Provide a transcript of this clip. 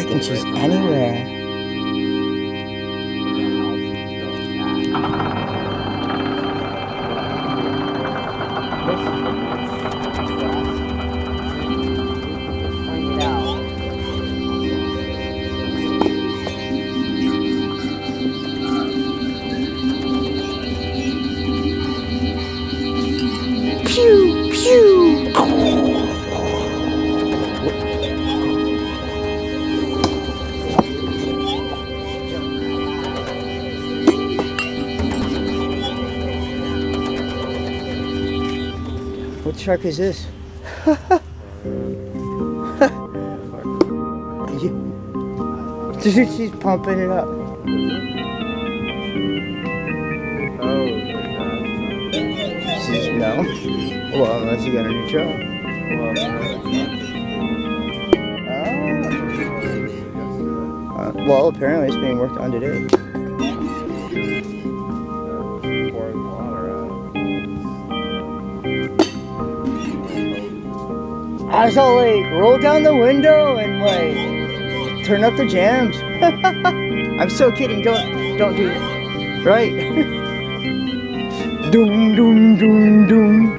think she's anywhere. Pew, pew. What shark is this? Dude, she's pumping it up. She's no. Well, unless you got a new truck. Well, apparently it's being worked on today. I was all like, roll down the window and like turn up the jams. I'm so kidding. Don't do it. Right? Doom, doom, doom, doom.